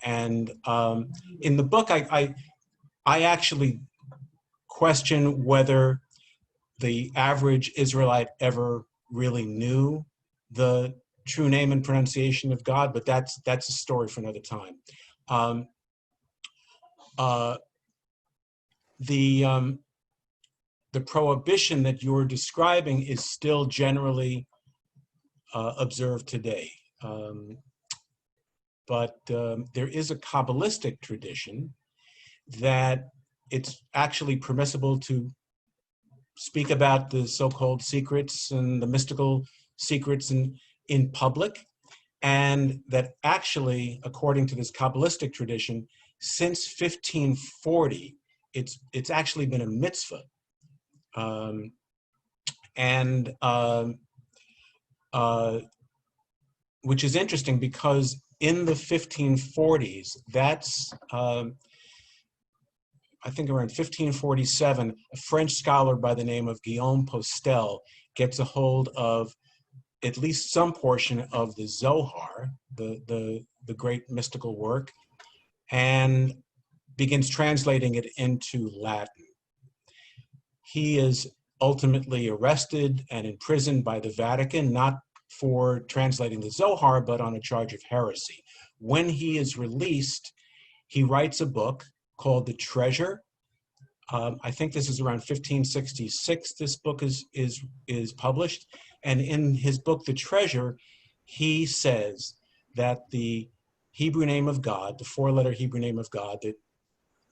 And in the book, I actually question whether the average Israelite ever really knew the true name and pronunciation of God, but that's a story for another time. The prohibition that you're describing is still generally observed today. But there is a Kabbalistic tradition that it's actually permissible to speak about the so-called secrets and the mystical secrets in public, and that actually, according to this Kabbalistic tradition, since 1540, it's actually been a mitzvah. Which is interesting because in the 1540s, that's I think around 1547, a French scholar by the name of Guillaume Postel gets a hold of at least some portion of the Zohar, the great mystical work, and begins translating it into Latin. He is ultimately arrested and imprisoned by the Vatican, not for translating the Zohar, but on a charge of heresy. When he is released, he writes a book called The Treasure. I think this is around 1566. This book is published. And in his book, The Treasure, he says that the Hebrew name of God, the four-letter Hebrew name of God that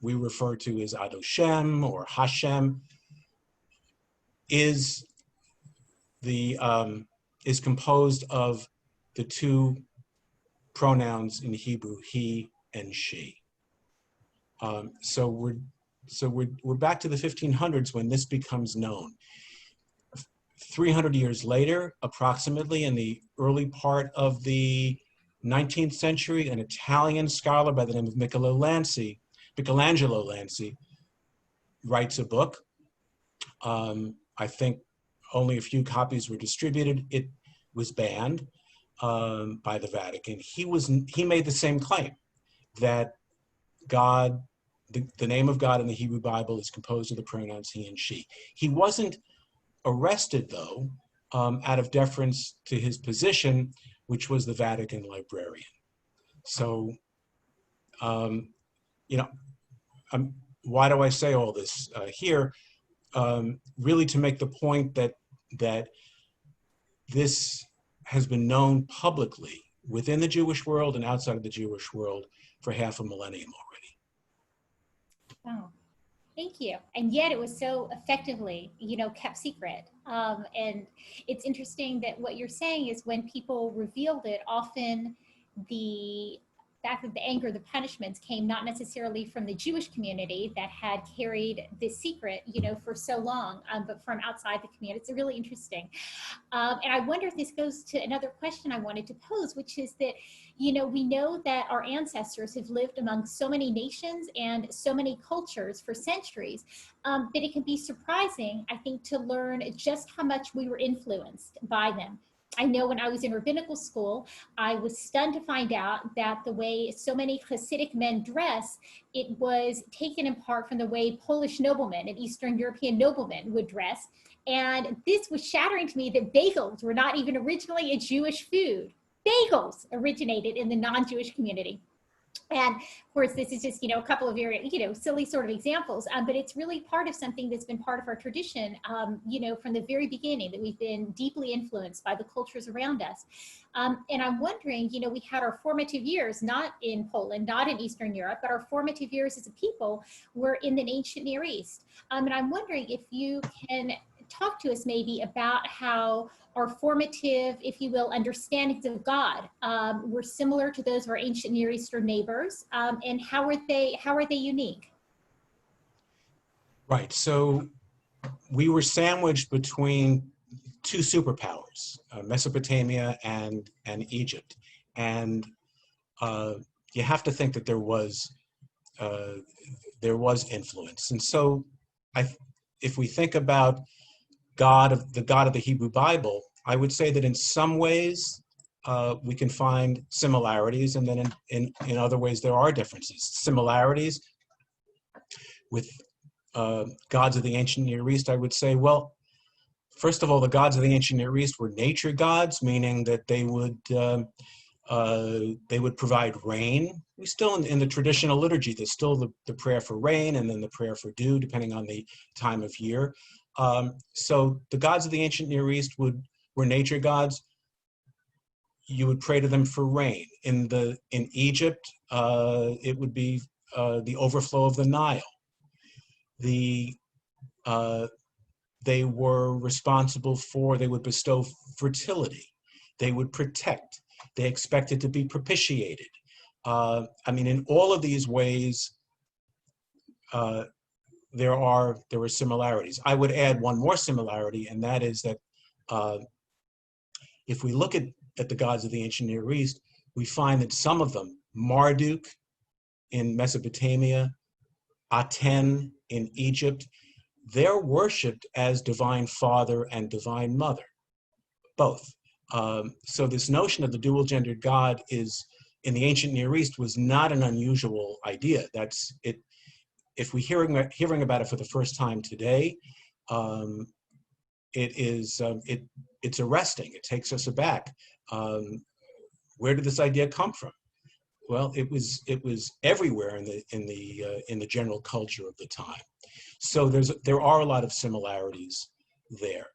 we refer to as Adoshem or Hashem, is composed of the two pronouns in Hebrew, he and she. So we're back to the 1500s when this becomes known. 300 years later, approximately, in the early part of the 19th century, an Italian scholar by the name of Michelangelo Lanzi, writes a book. I think only a few copies were distributed. It was banned by the Vatican. He made the same claim, that God, the name of God in the Hebrew Bible is composed of the pronouns he and she. He wasn't arrested, though, out of deference to his position, which was the Vatican librarian. So, why do I say all this here? Really to make the point that this has been known publicly within the Jewish world and outside of the Jewish world for half a millennium already. Oh, thank you. And yet it was so effectively, kept secret. And it's interesting that what you're saying is when people revealed it, often the fact that the anger, the punishments came not necessarily from the Jewish community that had carried this secret, for so long, but from outside the community. It's really interesting. And I wonder if this goes to another question I wanted to pose, which is that, we know that our ancestors have lived among so many nations and so many cultures for centuries, that it can be surprising, I think, to learn just how much we were influenced by them. I know when I was in rabbinical school, I was stunned to find out that the way so many Hasidic men dress, it was taken in part from the way Polish noblemen and Eastern European noblemen would dress. And this was shattering to me that bagels were not even originally a Jewish food. Bagels originated in the non-Jewish community. And of course, this is just, a couple of very, silly sort of examples, but it's really part of something that's been part of our tradition, from the very beginning, that we've been deeply influenced by the cultures around us. And I'm wondering, we had our formative years, not in Poland, not in Eastern Europe, but our formative years as a people were in the ancient Near East. And I'm wondering if you can talk to us maybe about how our formative, if you will, understandings of God were similar to those of our ancient Near Eastern neighbors, and how are they unique? Right. So we were sandwiched between two superpowers, Mesopotamia and Egypt, and you have to think that there was influence. And so, if we think about the God of the Hebrew Bible, I would say that in some ways we can find similarities, and then in other ways there are differences. Similarities with gods of the ancient Near East, I would say, well, first of all, the gods of the ancient Near East were nature gods, meaning that they would provide rain. We still, in the traditional liturgy, there's still the prayer for rain and then the prayer for dew, depending on the time of year. So the gods of the ancient Near East were nature gods. You would pray to them for rain. In Egypt, it would be the overflow of the Nile. They were responsible they would bestow fertility. They would protect. They expected to be propitiated. I mean, in all of these ways, there were similarities. I would add one more similarity, and that is that if we look at the gods of the ancient Near East, we find that some of them, Marduk in Mesopotamia, Aten in Egypt, they're worshipped as divine father and divine mother, both. So this notion of the dual-gendered God in the ancient Near East was not an unusual idea. That's it. If we're hearing about it for the first time today, it's arresting. It takes us aback. Where did this idea come from? Well, it was everywhere in the general culture of the time. So there are a lot of similarities there.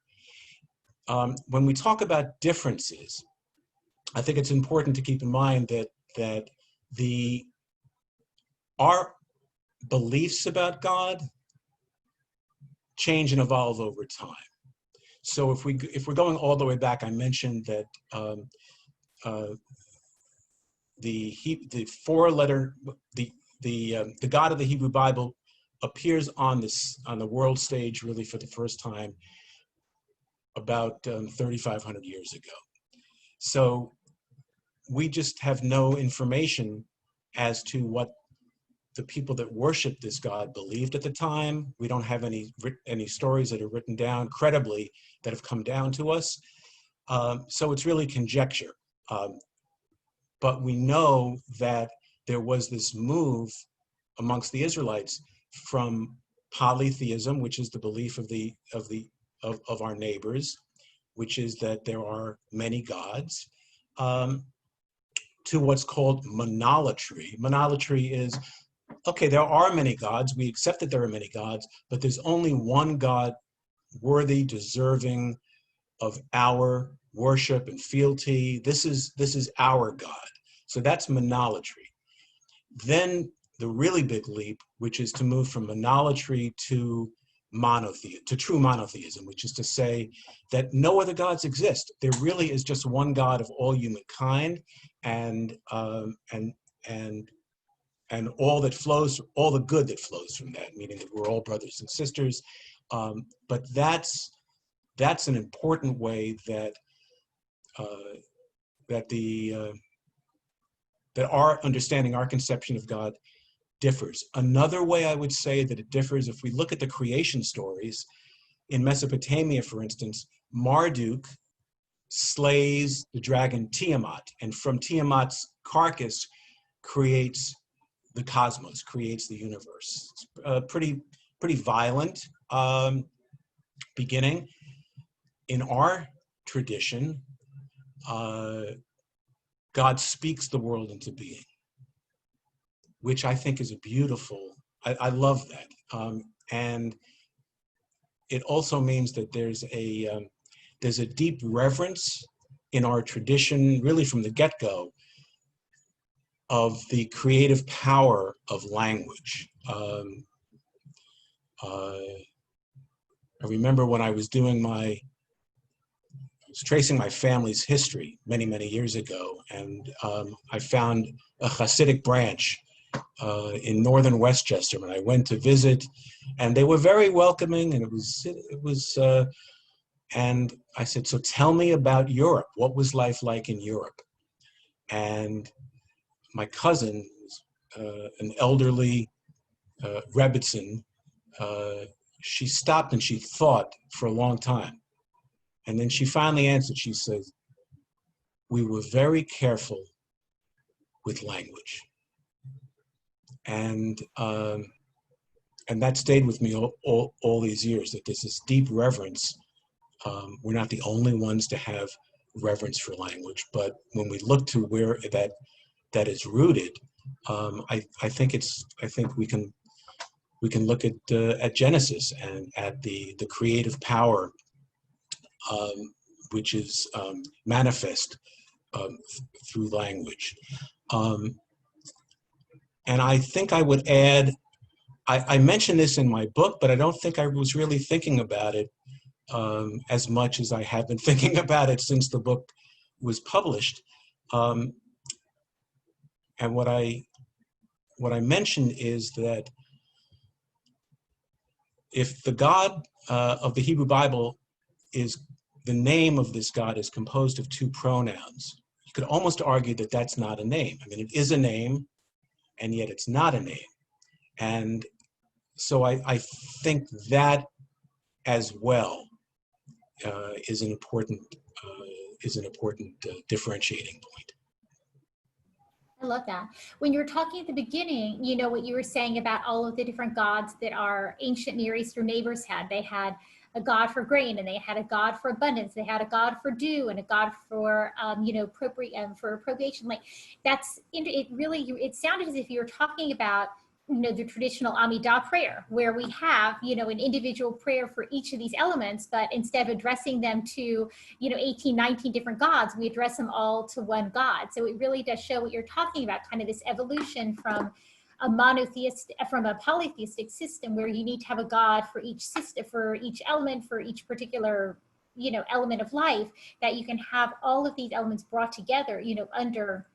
When we talk about differences, I think it's important to keep in mind that our beliefs about God change and evolve over time. So if we're going all the way back, I mentioned that the God of the Hebrew Bible appears on the world stage really for the first time about 3,500 years ago. So we just have no information as to what the people that worship this God believed at the time. We don't have any stories that are written down credibly that have come down to us. So it's really conjecture. But we know that there was this move amongst the Israelites from polytheism, which is the belief of our neighbors, which is that there are many gods, to what's called monolatry. Monolatry is, okay, there are many gods. We accept that there are many gods, but there's only one God worthy, deserving of our worship and fealty. This is our God. So that's monolatry. Then the really big leap, which is to move from monolatry to true monotheism, which is to say that no other gods exist. There really is just one God of all humankind, and all that flows, all the good that flows from that, meaning that we're all brothers and sisters. But that's an important way that our understanding, our conception of God differs. Another way I would say that it differs, if we look at the creation stories, in Mesopotamia, for instance, Marduk slays the dragon Tiamat, and from Tiamat's carcass creates the cosmos, creates the universe. It's pretty violent beginning. In our tradition, God speaks the world into being, which I think is I love that. And it also means that there's a deep reverence in our tradition, really from the get-go, of the creative power of language. I remember when I was tracing my family's history many, many years ago, and I found a Hasidic branch in northern Westchester, and I went to visit, and they were very welcoming, and it was and I said, so tell me about Europe. What was life like in Europe? And my cousin, an elderly Rebbitzin, she stopped and she thought for a long time. And then she finally answered. She says, we were very careful with language. And that stayed with me all these years, that there's this deep reverence. We're not the only ones to have reverence for language, but when we look to where that is rooted, I think we can look at Genesis and at the creative power, which is manifest through language. And I think I would add, I mentioned this in my book, but I don't think I was really thinking about it as much as I have been thinking about it since the book was published. And what I mentioned is that if the God of the Hebrew Bible is, the name of this God is composed of two pronouns, you could almost argue that that's not a name. I mean, it is a name, and yet it's not a name. And so I think that as well is an important differentiating point. I love that. When you were talking at the beginning, you know, what you were saying about all of the different gods that our ancient Near Eastern neighbors had. They had a god for grain, and they had a god for abundance. They had a god for dew, and a god for, for appropriation. Like it sounded as if you were talking about, you know, the traditional Amidah prayer, where we have, you know, an individual prayer for each of these elements, but instead of addressing them to, you know, 18, 19 different gods, we address them all to one God. So it really does show what you're talking about, kind of this evolution from a polytheistic system where you need to have a God for each system, for each element, for each particular, you know, element of life, that you can have all of these elements brought together, you know, under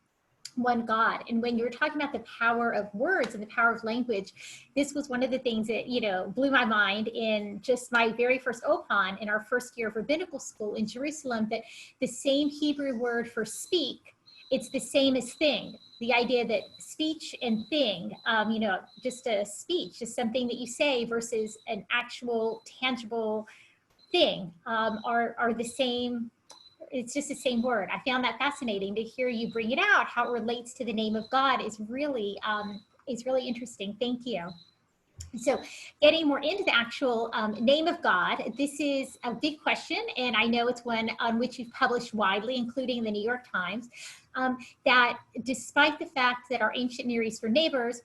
one God. And when you were talking about the power of words and the power of language, this was one of the things that, you know, blew my mind in just my very first OPON in our first year of rabbinical school in Jerusalem, that the same Hebrew word for speak, it's the same as thing. The idea that speech and thing, you know, just a speech, just something that you say versus an actual tangible thing, are the same. It's just the same word. I found that fascinating to hear you bring it out. How it relates to the name of God is really interesting. Thank you. So getting more into the actual name of God, this is a big question, and I know it's one on which you've published widely, including in the New York Times, that despite the fact that our ancient Near Eastern neighbors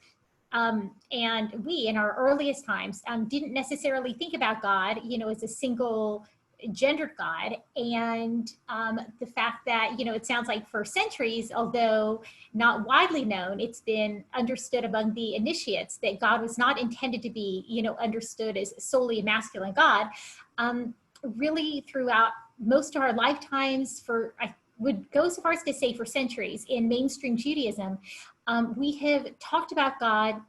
and we in our earliest times didn't necessarily think about God, you know, as a single gendered God, and the fact that, you know, it sounds like for centuries, although not widely known, it's been understood among the initiates that God was not intended to be, you know, understood as solely a masculine God. Really throughout most of our lifetimes, for, I would go so far as to say for centuries in mainstream Judaism, we have talked about God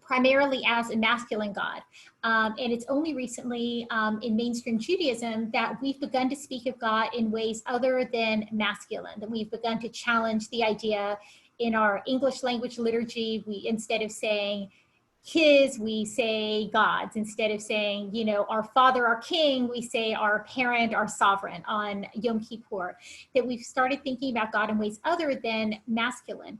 primarily as a masculine God. And it's only recently in mainstream Judaism that we've begun to speak of God in ways other than masculine, that we've begun to challenge the idea in our English language liturgy. We, instead of saying his, we say God's. Instead of saying, you know, our Father, our King, we say our parent, our sovereign on Yom Kippur. That we've started thinking about God in ways other than masculine.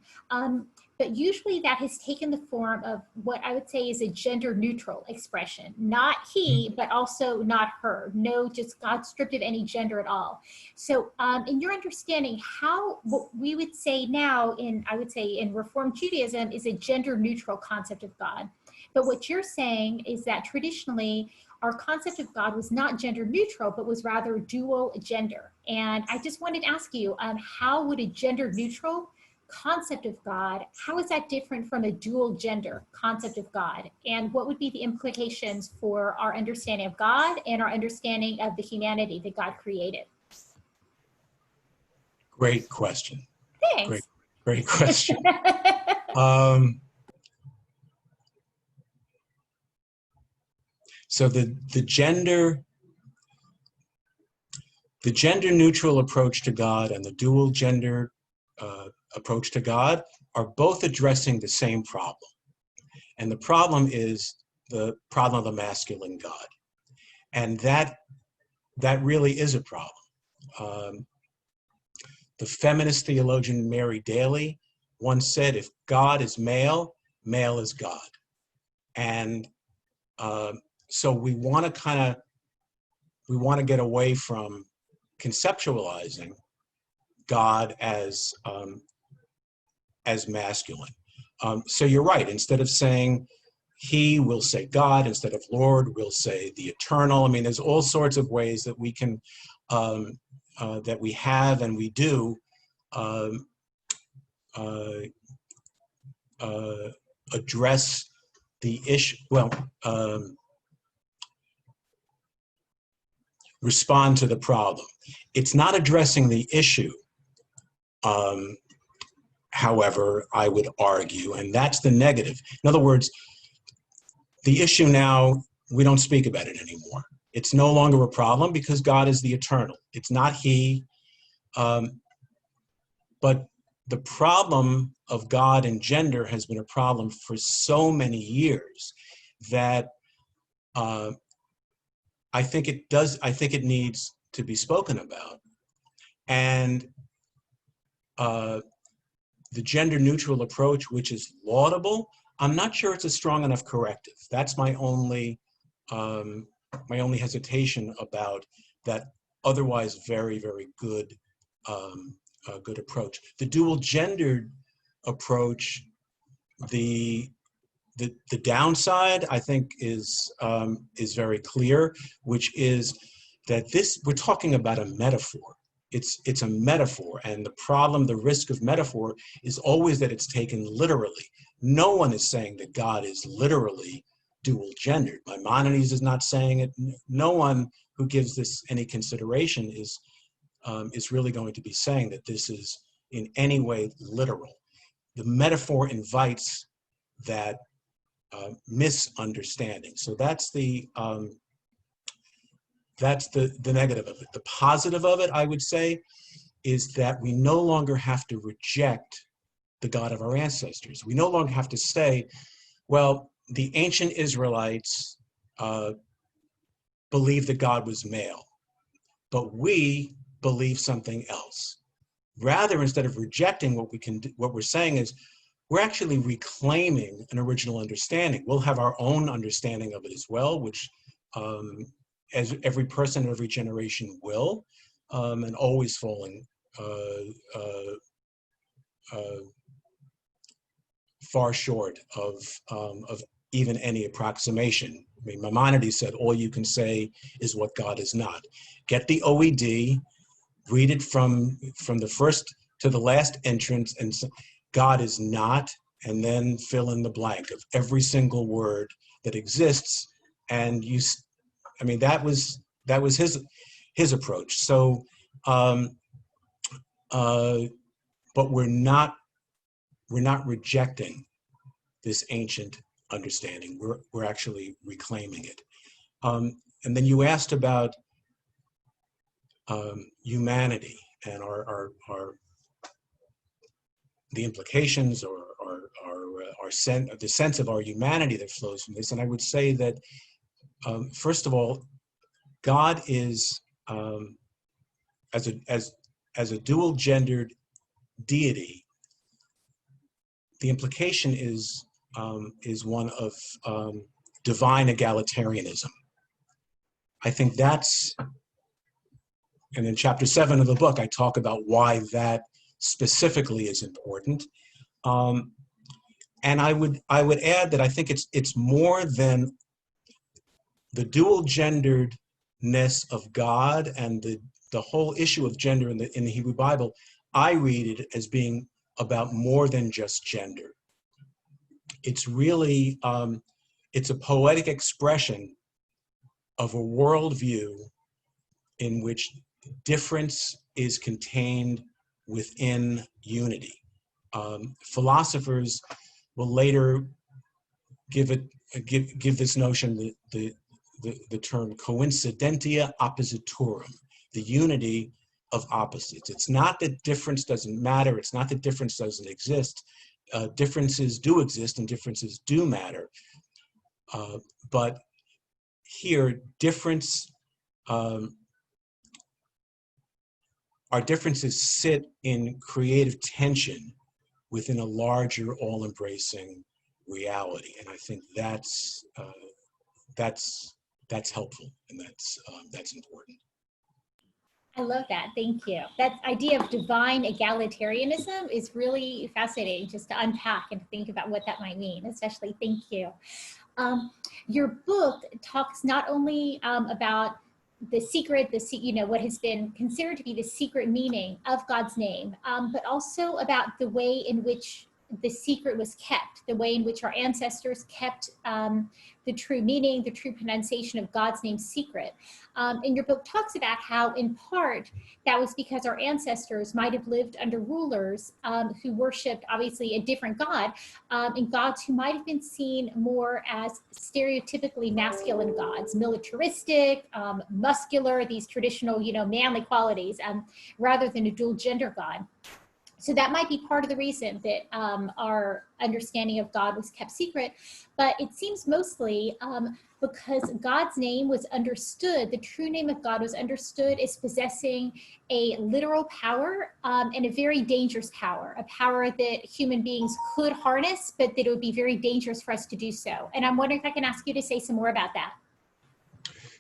But usually that has taken the form of what I would say is a gender neutral expression. Not he, but also not her. No, just God stripped of any gender at all. So in your understanding, how, what we would say now in, I would say in Reform Judaism, is a gender neutral concept of God. But what you're saying is that traditionally our concept of God was not gender neutral, but was rather dual gender. And I just wanted to ask you, how would a gender neutral concept of God, how is that different from a dual gender concept of God? And what would be the implications for our understanding of God and our understanding of the humanity that God created? Great question. Thanks. Great question. So the gender neutral approach to God and the dual gender approach to God are both addressing the same problem. And the problem is the problem of the masculine God. And that really is a problem. The feminist theologian Mary Daly once said, if God is male, male is God. And so we want to get away from conceptualizing God as masculine. So you're right. Instead of saying he, we'll say God. Instead of Lord, we'll say the eternal. I mean, there's all sorts of ways that we can, that we have and we do address the issue. Well, respond to the problem. It's not addressing the issue. However, I would argue, and that's the negative. In other words, the issue now, we don't speak about it anymore. It's no longer a problem because God is the eternal. It's not he. But the problem of God and gender has been a problem for so many years that I think it needs to be spoken about. And the gender neutral approach, which is laudable, I'm not sure it's a strong enough corrective. That's my only hesitation about that otherwise very, very good good approach. The dual gendered approach, the downside, I think, is very clear, which is that we're talking about a metaphor. It's a metaphor, and the problem, the risk of metaphor is always that it's taken literally. No one is saying that God is literally dual gendered. Maimonides is not saying it. No one who gives this any consideration is really going to be saying that this is in any way literal. The metaphor invites that misunderstanding. So that's the negative of it. The positive of it, I would say, is that we no longer have to reject the God of our ancestors. We no longer have to say, well, the ancient Israelites believed that God was male, but we believe something else. Rather, instead of rejecting what we're saying is, we're actually reclaiming an original understanding. We'll have our own understanding of it as well, which as every person, every generation will, and always falling far short of even any approximation. I mean, Maimonides said, all you can say is what God is not. Get the OED, read it from the first to the last entrance, and God is not, and then fill in the blank of every single word that exists. And I mean, that was his approach. So, but we're not rejecting this ancient understanding. We're actually reclaiming it. And then you asked about humanity and the implications or the sense of our humanity that flows from this. And I would say that first of all, God is as a dual gendered deity. The implication is one of divine egalitarianism. I think that's, and in chapter 7 of the book, I talk about why that specifically is important. And I would add that I think it's more than the dual genderedness of God and the whole issue of gender in the Hebrew Bible. I read it as being about more than just gender. It's really, it's a poetic expression of a worldview in which difference is contained within unity. Philosophers will later give this notion the term coincidentia oppositorum, the unity of opposites. It's not that difference doesn't matter. It's not that difference doesn't exist. Differences do exist and differences do matter. But here, difference our differences sit in creative tension within a larger, all-embracing reality, and I think that's helpful, and that's important. I love that. Thank you. That idea of divine egalitarianism is really fascinating just to unpack and think about what that might mean, especially thank you. Your book talks not only about the secret, what has been considered to be the secret meaning of God's name, but also about the way in which the secret was kept, the way in which our ancestors kept the true meaning, the true pronunciation of God's name secret. And your book talks about how, in part, that was because our ancestors might have lived under rulers who worshipped, obviously, a different God, and gods who might have been seen more as stereotypically masculine gods, militaristic, muscular, these traditional, manly qualities, rather than a dual gender God. So that might be part of the reason that our understanding of God was kept secret, but it seems mostly because God's name was understood, the true name of God was understood as possessing a literal power and a very dangerous power, a power that human beings could harness, but that it would be very dangerous for us to do so. And I'm wondering if I can ask you to say some more about that.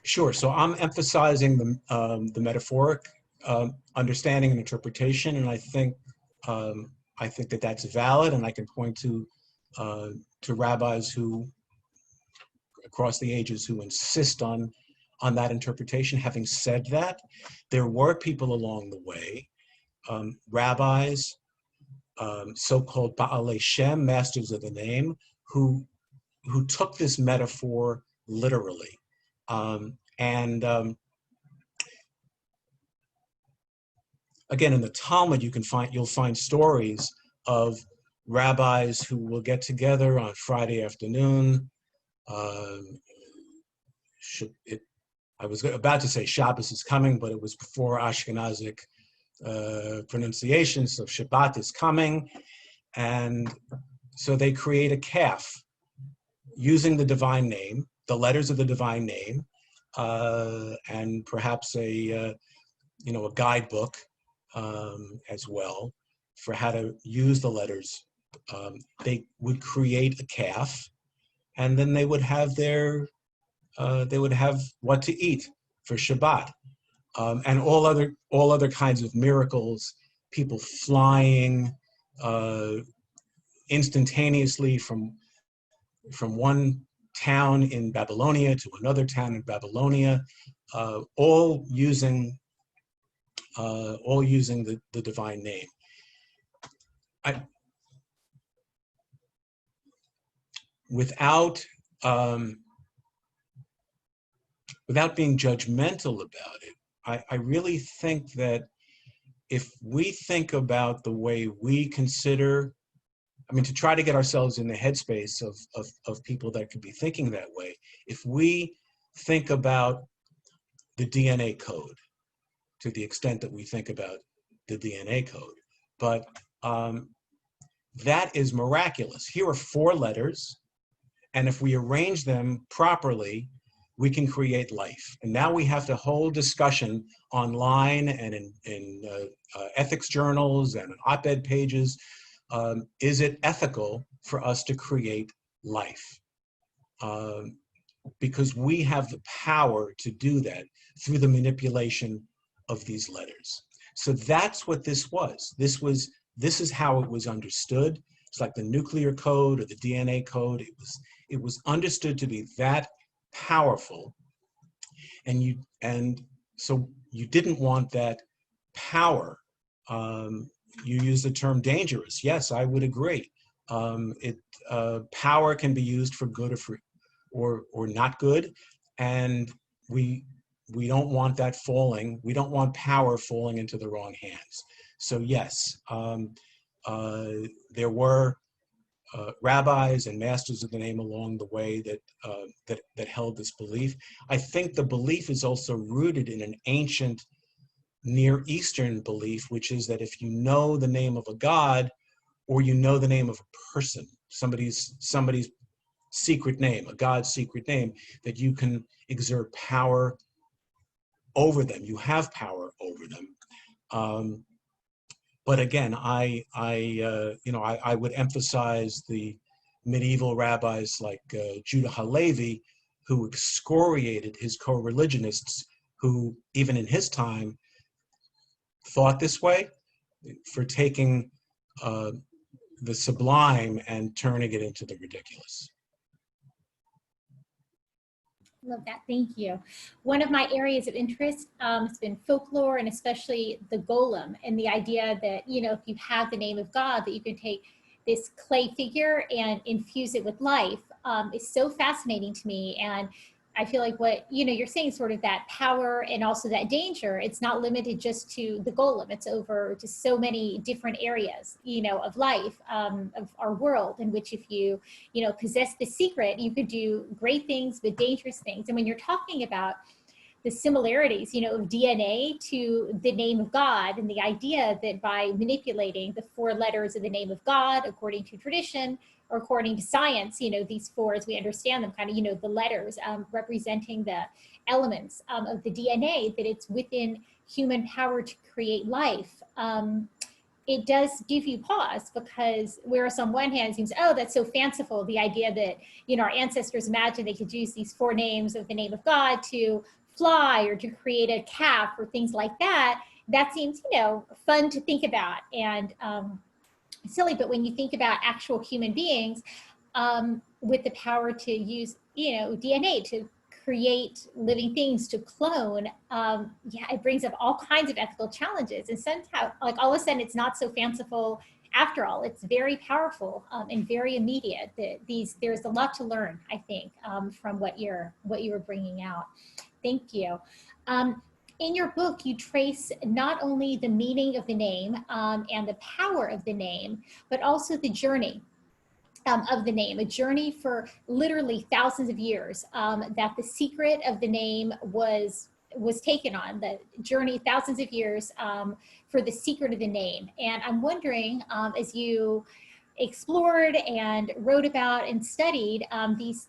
Sure. So I'm emphasizing the metaphoric understanding and interpretation, and I think that that's valid, and I can point to rabbis who, across the ages, who insist on that interpretation. Having said that, there were people along the way, rabbis, so-called Ba'alei Shem, masters of the name, who took this metaphor literally, again, in the Talmud, you'll find stories of rabbis who will get together on Friday afternoon. I was about to say Shabbos is coming, but it was before Ashkenazic pronunciation, so Shabbat is coming. And so they create a calf using the divine name, the letters of the divine name, and perhaps a guidebook as well for how to use the letters. They would create a calf, and then they would have what to eat for Shabbat, and all other kinds of miracles, people flying instantaneously from one town in Babylonia to another town in Babylonia, all using the divine name. Without being judgmental about it, I really think that if we think about the way we consider, to try to get ourselves in the headspace of people that could be thinking that way, if we think about the DNA code, to the extent that we think about the DNA code, but that is miraculous. Here are 4 letters, and if we arrange them properly, we can create life. And now we have the whole discussion online and in ethics journals and op-ed pages. Is it ethical for us to create life? Because we have the power to do that through the manipulation of these letters. So that's what this was. This is how it was understood. It's like the nuclear code or the DNA code. It was understood to be that powerful, and so you didn't want that power. You use the term dangerous. Yes, I would agree. Power can be used for good or not good, and we don't want that falling. We don't want power falling into the wrong hands. So yes, there were rabbis and masters of the name along the way that held this belief. I think the belief is also rooted in an ancient Near Eastern belief, which is that if you know the name of a god, or you know the name of a person, somebody's secret name, a god's secret name, that you can exert power over them. You have power over them. But again, I would emphasize the medieval rabbis like Judah Halevi, who excoriated his co-religionists, who even in his time thought this way, for taking the sublime and turning it into the ridiculous. Love that, thank you. One of my areas of interest has been folklore, and especially the golem, and the idea that, you know, if you have the name of God, that you can take this clay figure and infuse it with life. Is so fascinating to me. And I feel like what, you know, you're saying, sort of that power and also that danger, it's not limited just to the golem. It's over just so many different areas, you know, of life, of our world, in which if you know, possess the secret, you could do great things, but dangerous things. And when you're talking about the similarities, you know, of DNA to the name of God, and the idea that by manipulating the 4 letters of the name of God, according to tradition, or according to science, you know, these 4, as we understand them, kind of, you know, the letters representing the elements of the DNA, that it's within human power to create life. It does give you pause, because whereas on one hand it seems, oh, that's so fanciful, the idea that, you know, our ancestors imagined they could use these 4 names of the name of God to fly or to create a calf or things like that, that seems, you know, fun to think about and silly. But when you think about actual human beings with the power to use, you know, DNA to create living things, to clone, yeah, it brings up all kinds of ethical challenges. And somehow, like, all of a sudden, it's not so fanciful after all. It's very powerful and very immediate. There's a lot to learn, I think, from what you were bringing out. Thank you. In your book, you trace not only the meaning of the name and the power of the name, but also the journey of the name, a journey for literally thousands of years, that the secret of the name was taken on, the journey, thousands of years for the secret of the name. And I'm wondering, as you explored and wrote about and studied these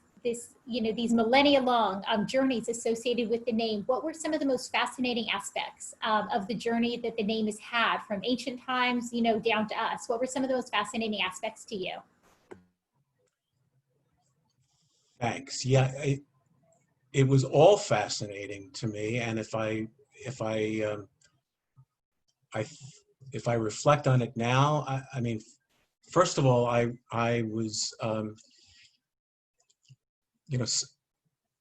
millennia long journeys associated with the name, what were some of the most fascinating aspects of the journey that the name has had from ancient times, you know, down to us? What were some of the most fascinating aspects to you? Thanks. Yeah, it was all fascinating to me, and if I reflect on it now, I mean, first of all, I was you know,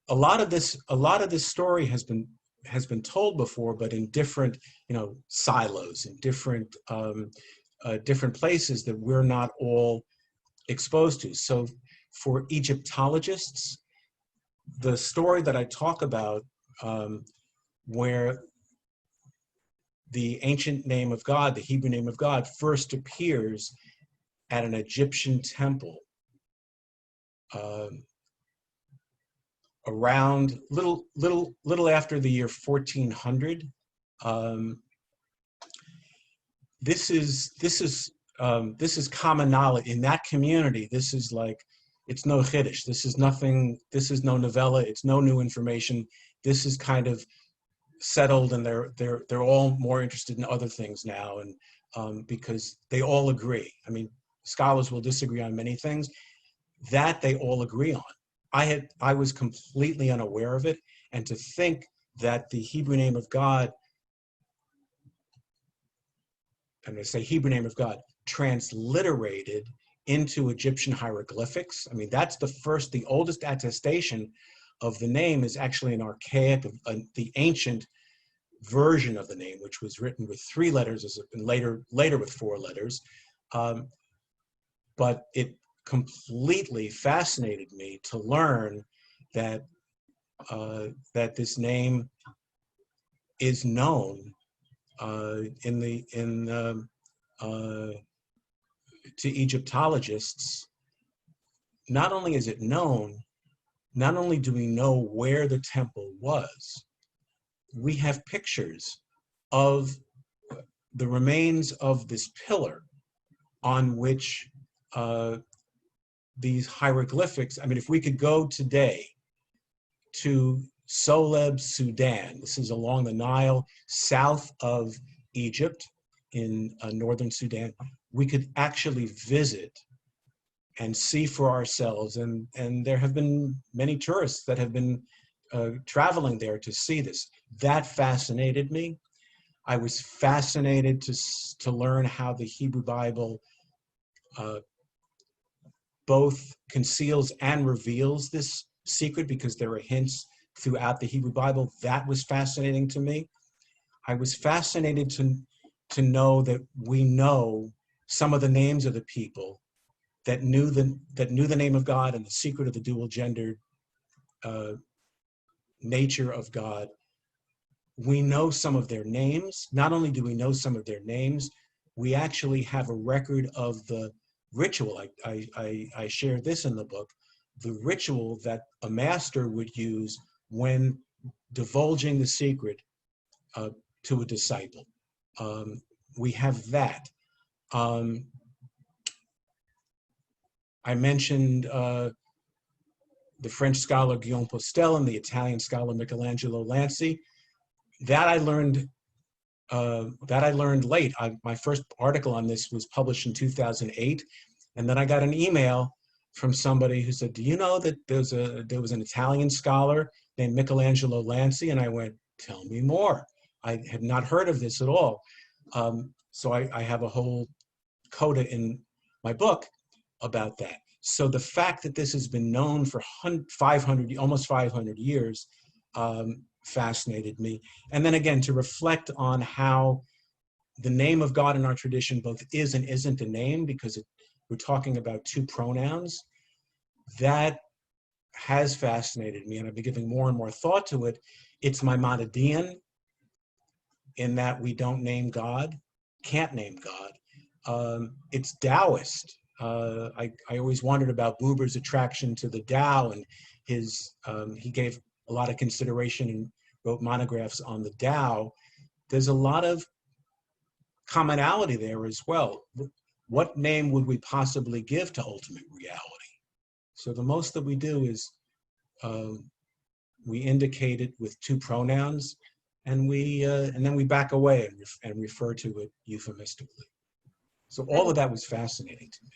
a lot of this story has been told before, but in different, you know, silos, in different different places that we're not all exposed to. So for Egyptologists, the story that I talk about, where the ancient name of God, the Hebrew name of God, first appears at an Egyptian temple around little after the year 1400. This is common knowledge in that community. This is like, it's no chiddush. This is nothing. This is no novella. It's no new information. This is kind of settled, and they're all more interested in other things now, and because they all agree. I mean, scholars will disagree on many things. That they all agree on. I was completely unaware of it, and to think that the Hebrew name of God, and they say Hebrew name of God, transliterated into Egyptian hieroglyphics. I mean, that's the oldest attestation of the name is actually an archaic, the ancient version of the name, which was written with 3 letters, and later with 4 letters. But it completely fascinated me to learn that that this name is known to Egyptologists. Not only is it known, not only do we know where the temple was, we have pictures of the remains of this pillar on which these hieroglyphics, I mean, if we could go today to Soleb, Sudan, this is along the Nile, south of Egypt, in northern Sudan, we could actually visit and see for ourselves. And there have been many tourists that have been traveling there to see this. That fascinated me. I was fascinated to learn how the Hebrew Bible both conceals and reveals this secret, because there are hints throughout the Hebrew Bible. That was fascinating to me. I was fascinated to know that we know some of the names of the people that knew the name of God and the secret of the dual gendered nature of God. We know some of their names. Not only do we know some of their names, we actually have a record of the ritual. I shared this in the book, the ritual that a master would use when divulging the secret to a disciple. We have that. I mentioned the French scholar Guillaume Postel and the Italian scholar Michelangelo Lanzi. That I learned late. My first article on this was published in 2008, and then I got an email from somebody who said, "Do you know that there was an Italian scholar named Michelangelo Lanzi?" And I went, "Tell me more. I had not heard of this at all." So I have a whole coda in my book about that. So the fact that this has been known for 500, almost 500 years, fascinated me. And then again, to reflect on how the name of God in our tradition both is and isn't a name, because we're talking about two pronouns, that has fascinated me, and I've been giving more and more thought to it. It's Maimonidean in that we don't name God, can't name God. It's Taoist. I always wondered about Buber's attraction to the Tao, and he gave a lot of consideration and wrote monographs on the Tao. There's a lot of commonality there as well. What name would we possibly give to ultimate reality? So the most that we do is we indicate it with two pronouns, and then we back away and refer to it euphemistically. So all of that was fascinating to me.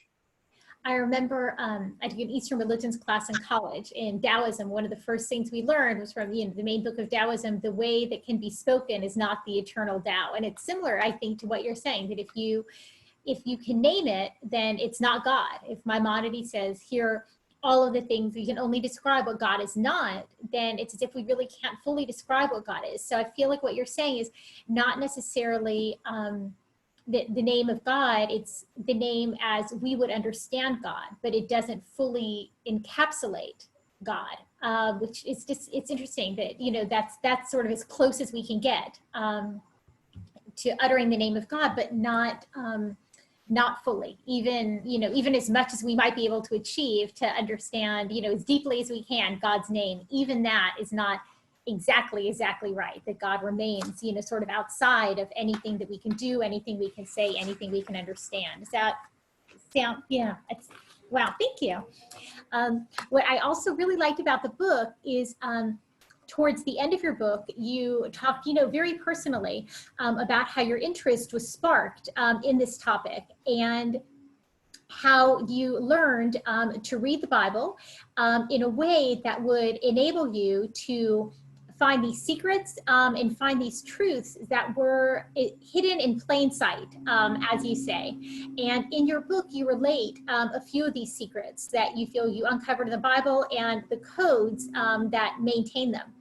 I remember I took an Eastern religions class in college in Taoism. One of the first things we learned was from the main book of Taoism, the way that can be spoken is not the eternal Tao. And it's similar, I think, to what you're saying, that if you can name it, then it's not God. If Maimonides says, here, all of the things, you can only describe what God is not, then it's as if we really can't fully describe what God is. So I feel like what you're saying is not necessarily the name of God, it's the name as we would understand God, but it doesn't fully encapsulate God, which is just, it's interesting that, that's sort of as close as we can get to uttering the name of God, but not fully, even as much as we might be able to achieve to understand, as deeply as we can, God's name, even that is not exactly right, that God remains, sort of outside of anything that we can do, anything we can say, anything we can understand. Does that sound, yeah, it's, wow, thank you. What I also really liked about the book is towards the end of your book, you talked, very personally about how your interest was sparked in this topic, and how you learned to read the Bible in a way that would enable you to find these secrets and find these truths that were hidden in plain sight, as you say. And in your book, you relate a few of these secrets that you feel you uncovered in the Bible and the codes that maintain them.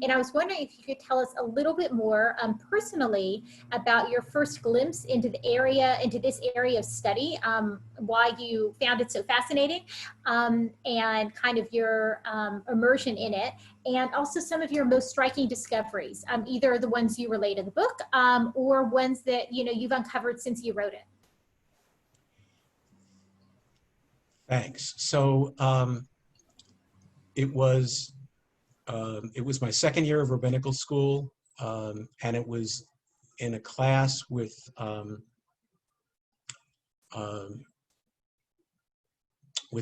And I was wondering if you could tell us a little bit more personally about your first glimpse into this area of study, why you found it so fascinating, and kind of your immersion in it, and also some of your most striking discoveries, either the ones you relate in the book or ones that you've uncovered since you wrote it. Thanks. So it was my second year of rabbinical school, and it was in a class with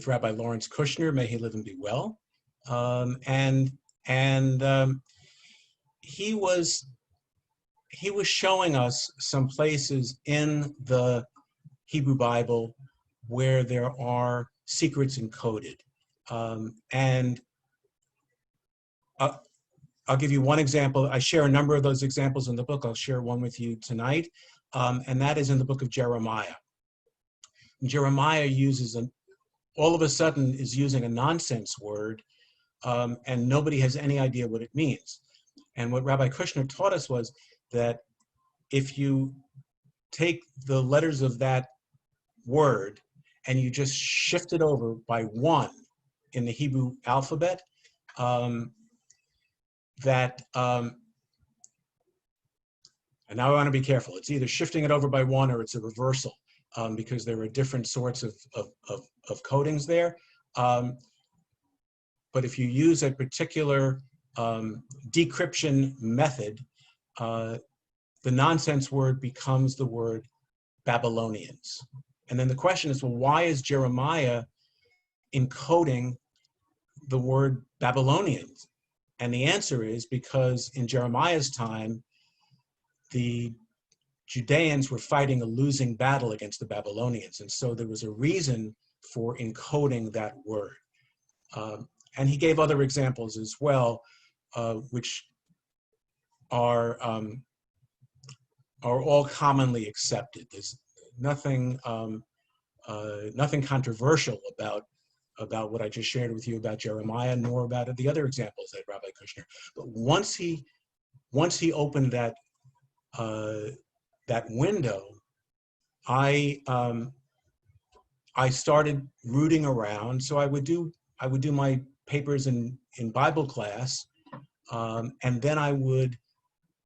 Rabbi Lawrence Kushner, may he live and be well, and he was he was showing us some places in the Hebrew Bible where there are secrets encoded. And I'll give you one example. I share a number of those examples in the book. I'll share one with you tonight. And that is in the book of Jeremiah. Jeremiah uses all of a sudden is using a nonsense word, and nobody has any idea what it means. And what Rabbi Kushner taught us was that if you take the letters of that word and you just shift it over by one in the Hebrew alphabet, and now I want to be careful. It's either shifting it over by one or it's a reversal, because there are different sorts of codings there. But if you use a particular decryption method, the nonsense word becomes the word Babylonians. And then the question is, well, why is Jeremiah encoding the word Babylonians? And the answer is because in Jeremiah's time, the Judeans were fighting a losing battle against the Babylonians. And so there was a reason for encoding that word. And he gave other examples as well, which are all commonly accepted. There's nothing controversial about what I just shared with you about Jeremiah, nor about the other examples that Rabbi Kushner. But once he opened that window, I started rooting around. So I would do my papers in Bible class, and then I would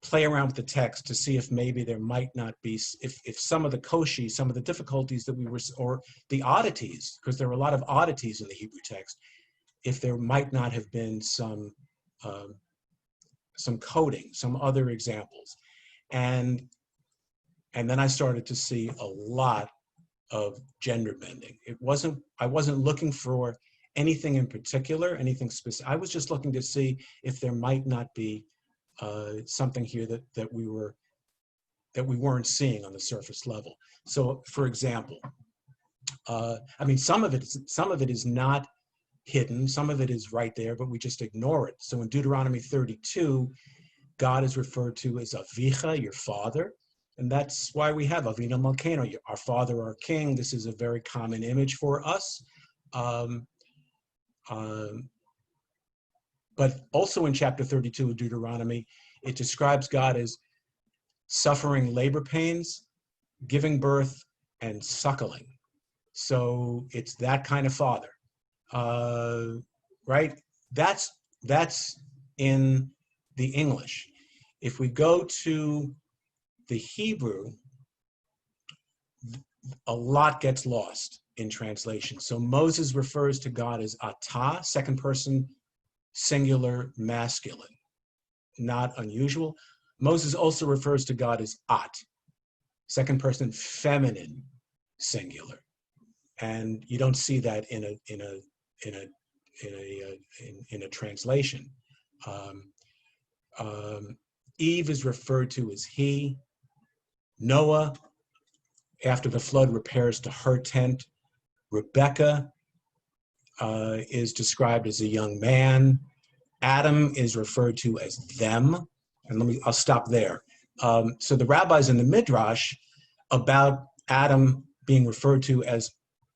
play around with the text to see if maybe there might not be, if some of the koshi, some of the difficulties that we were, or the oddities, because there were a lot of oddities in the Hebrew text, if there might not have been some coding, some other examples. And then I started to see a lot of gender bending. I wasn't looking for anything in particular, anything specific. I was just looking to see if there might not be something here that we weren't seeing on the surface level. So, for example, I mean, some of it is not hidden. Some of it is right there, but we just ignore it. So in Deuteronomy 32, God is referred to as Avicha, your father. And that's why we have Avinu Malkeinu, our father, our king. This is a very common image for us. But also in chapter 32 of Deuteronomy, it describes God as suffering labor pains, giving birth, and suckling. So it's that kind of father, right? That's in the English. If we go to the Hebrew, a lot gets lost in translation. So Moses refers to God as Atah, second person singular masculine, not unusual. Moses also refers to God as At, second person feminine singular, and you don't see that in a translation. Eve is referred to as he. Noah, after the flood, repairs to her tent. Rebecca is described as a young man. Adam is referred to as them. And I'll stop there. So the rabbis in the Midrash about Adam being referred to as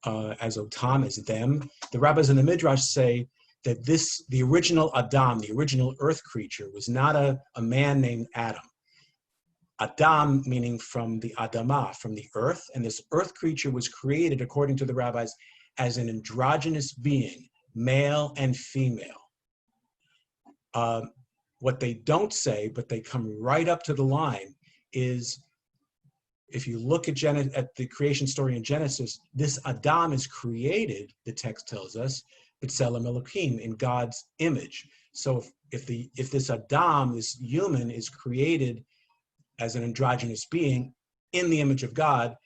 Otam, as them, the rabbis in the Midrash say that the original Adam, the original earth creature, was not a man named Adam. Adam, meaning from the Adamah, from the earth, and this earth creature was created, according to the rabbis, as an androgynous being, male and female. What they don't say, but they come right up to the line, is if you look at the creation story in Genesis, this Adam is created, the text tells us, B'Tselem Elohim, in God's image. So if this Adam, this human, is created as an androgynous being in the image of God,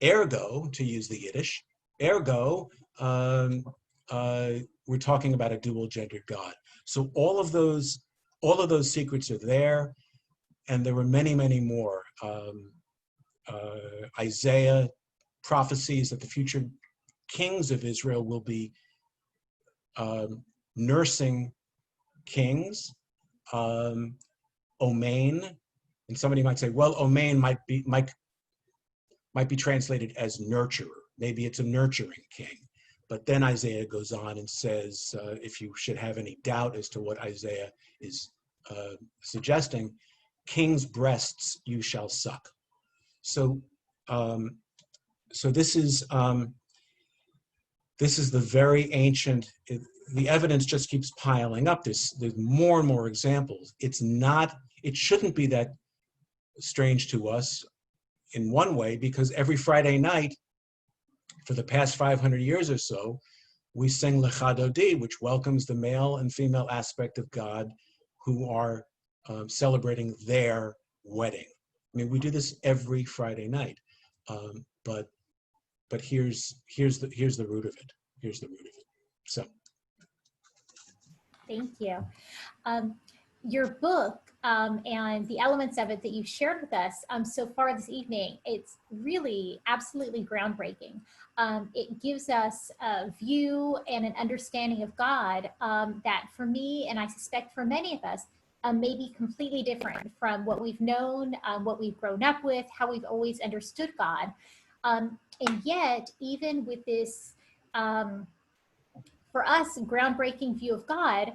ergo, to use the Yiddish, ergo, we're talking about a dual gendered God. So all of those secrets are there. and there were many, many more. Isaiah prophecies that the future kings of Israel will be nursing kings. Omain, and somebody might say, well, Omain might be translated as nurturer. Maybe it's a nurturing king. But then Isaiah goes on and says, if you should have any doubt as to what Isaiah is suggesting, king's breasts you shall suck. So, so this is the very ancient. The evidence just keeps piling up. There's more and more examples. It shouldn't be that strange to us in one way, because every Friday night for the past 500 years or so, we sing Lecha Dodi, which welcomes the male and female aspect of God who are celebrating their wedding. I mean, we do this every Friday night, but here's the root of it. Here's the root of it. So. Thank you. Your book and the elements of it that you've shared with us so far this evening, it's really absolutely groundbreaking. It gives us a view and an understanding of God that for me, and I suspect for many of us, may be completely different from what we've known, what we've grown up with, how we've always understood God. And yet, even with this, for us, groundbreaking view of God,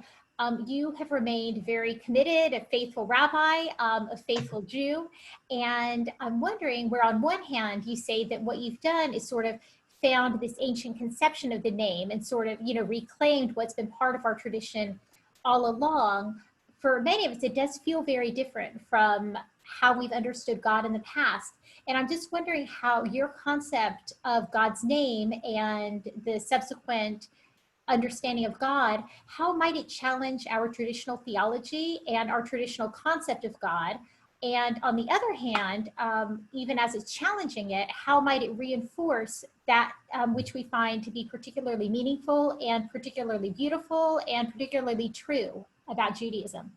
you have remained very committed, a faithful rabbi, a faithful Jew. And I'm wondering where on one hand, you say that what you've done is sort of found this ancient conception of the name and sort of, reclaimed what's been part of our tradition all along. For many of us, it does feel very different from how we've understood God in the past. And I'm just wondering how your concept of God's name and the subsequent understanding of God, how might it challenge our traditional theology and our traditional concept of God? And on the other hand, even as it's challenging it, how might it reinforce that which we find to be particularly meaningful and particularly beautiful and particularly true about Judaism?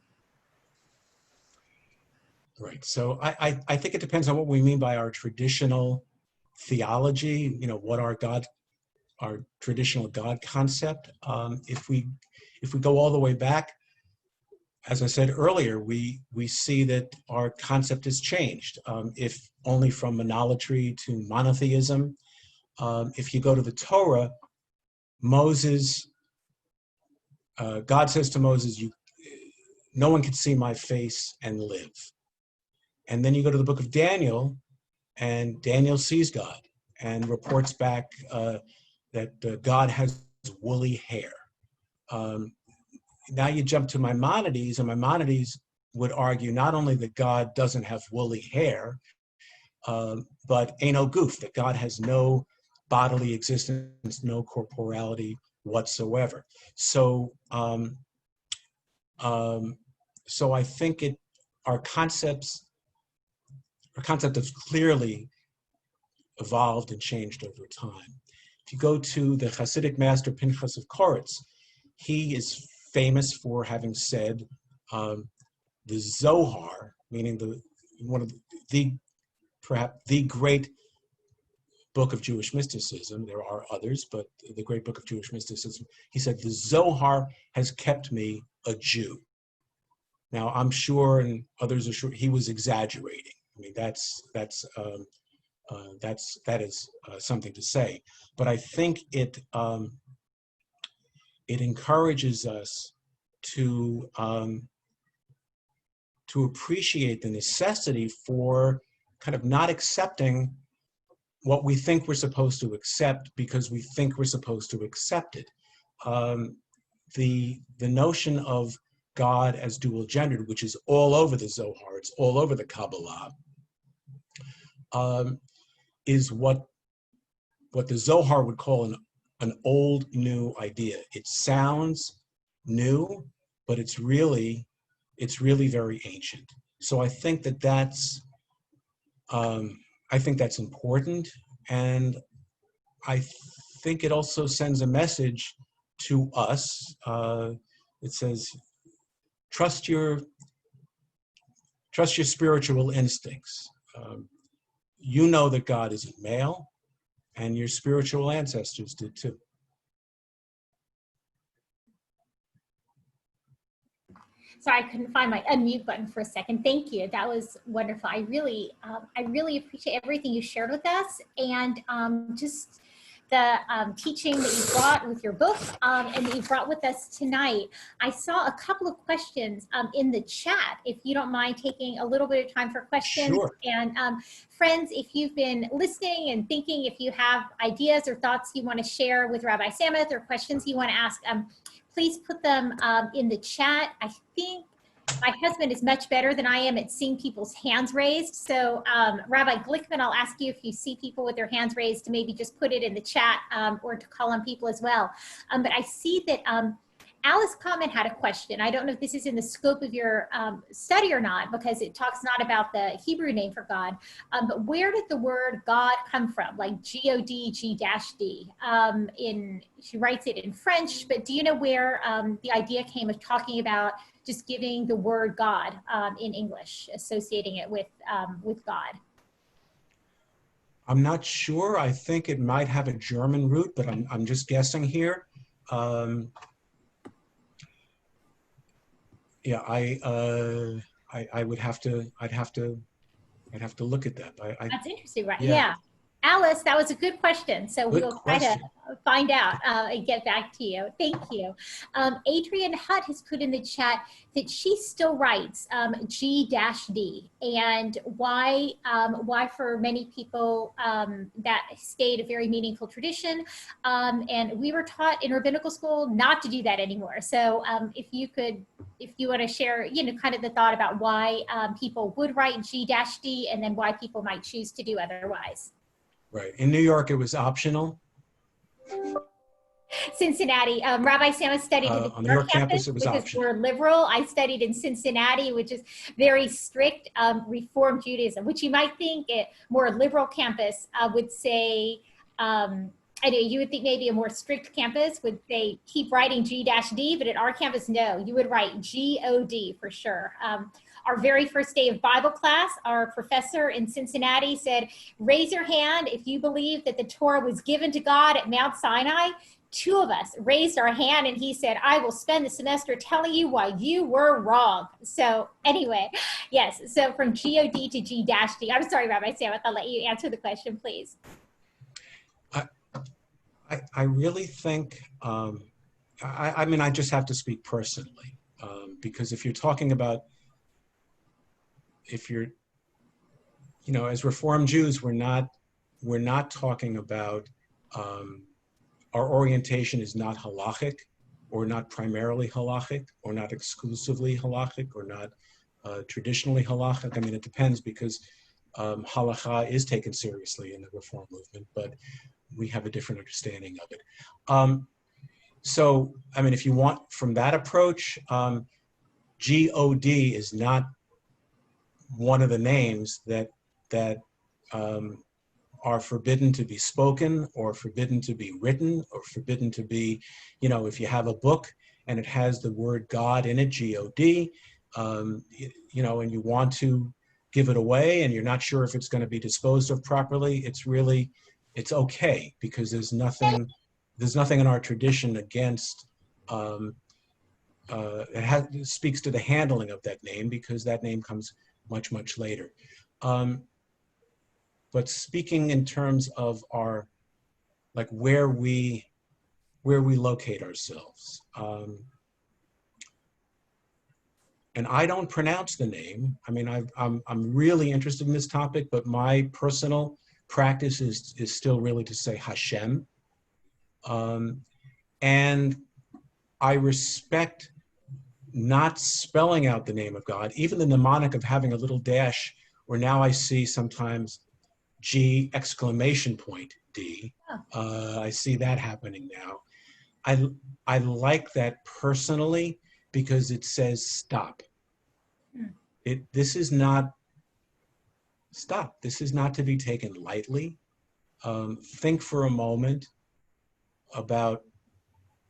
Right. So I think it depends on what we mean by our traditional theology, what our traditional God concept. If we go all the way back, as I said earlier, we see that our concept has changed, if only from monolatry to monotheism. If you go to the Torah, Moses, God says to Moses, no one can see my face and live. And then you go to the book of Daniel, and Daniel sees God and reports back that God has woolly hair. Now you jump to Maimonides, and Maimonides would argue not only that God doesn't have woolly hair, but eno goof, that God has no bodily existence, no corporality whatsoever. So, so I think our concept has clearly evolved and changed over time. If you go to the Hasidic master Pinchas of Koretz, he is famous for having said the Zohar, meaning perhaps the great book of Jewish mysticism. There are others, but the great book of Jewish mysticism. He said, the Zohar has kept me a Jew. Now, I'm sure, and others are sure, he was exaggerating. I mean, that is something to say. But I think it encourages us to appreciate the necessity for kind of not accepting what we think we're supposed to accept because we think we're supposed to accept it. The notion of God as dual-gendered, which is all over the Zohar, it's all over the Kabbalah, is what the Zohar would call an old new idea. It sounds new, but it's really very ancient. So I think that's important, and I think it also sends a message to us. It says, trust your trust your spiritual instincts. You know that God isn't male, and your spiritual ancestors did too. Sorry, I couldn't find my unmute button for a second. Thank you. That was wonderful. I really appreciate everything you shared with us, and just the teaching that you brought with your book and that you brought with us tonight. I saw a couple of questions in the chat. If you don't mind taking a little bit of time for questions. Sure. And friends, if you've been listening and thinking, if you have ideas or thoughts you want to share with Rabbi Sameth or questions you want to ask, please put them in the chat. I think my husband is much better than I am at seeing people's hands raised. So Rabbi Glickman, I'll ask you if you see people with their hands raised to maybe just put it in the chat or to call on people as well. But I see that Alice Common had a question. I don't know if this is in the scope of your study or not, because it talks not about the Hebrew name for God, but where did the word God come from? Like G-O-D, G-D. She writes it in French, but do you know where the idea came of talking about just giving the word God in English, associating it with God? I'm not sure. I think it might have a German root, but I'm just guessing here. Yeah, I would have to. I'd have to look at that. That's interesting, right? Yeah. Yeah. Alice, that was a good question. So Good we'll try to question. find out and get back to you. Thank you. Adrian Hutt has put in the chat that she still writes G-D, and why for many people that stayed a very meaningful tradition. And we were taught in rabbinical school not to do that anymore. So if you want to share, kind of the thought about why people would write G-D and then why people might choose to do otherwise. Right. In New York, it was optional. Cincinnati. Rabbi Sameth studied at the On the New York campus, it was because optional. we're liberal. I studied in Cincinnati, which is very strict Reform Judaism, which you might think a more liberal campus would say, I know you would think maybe a more strict campus would say keep writing G-D, but at our campus, no, you would write G-O-D for sure. Our very first day of Bible class, our professor in Cincinnati said, raise your hand if you believe that the Torah was given to God at Mount Sinai. Two of us raised our hand and he said, I will spend the semester telling you why you were wrong. So anyway, yes, so from G-O-D to G-D. I'm sorry, Rabbi Sameth, I'll let you answer the question, please. I really think, I mean, I just have to speak personally, because if you're talking about, if you're, as Reform Jews, we're not talking about, our orientation is not halachic, or not primarily halachic, or not exclusively halachic, or not traditionally halachic. I mean, it depends, because halakha is taken seriously in the Reform movement, but we have a different understanding of it. So, I mean, if you want from that approach, G-O-D is not one of the names that are forbidden to be spoken, or forbidden to be written, or forbidden to be, if you have a book and it has the word God in it, G-O-D, and you want to give it away and you're not sure if it's going to be disposed of properly, it's okay, because there's nothing in our tradition against, it speaks to the handling of that name, because that name comes much, much later. But speaking in terms of our, like where we locate ourselves, and I don't pronounce the name. I mean, I'm really interested in this topic, but my personal practice is still really to say Hashem, and I respect not spelling out the name of God, even the mnemonic of having a little dash, where now I see sometimes G exclamation point D. I see that happening now. I like that personally, because it says stop. This is not to be taken lightly. Think for a moment about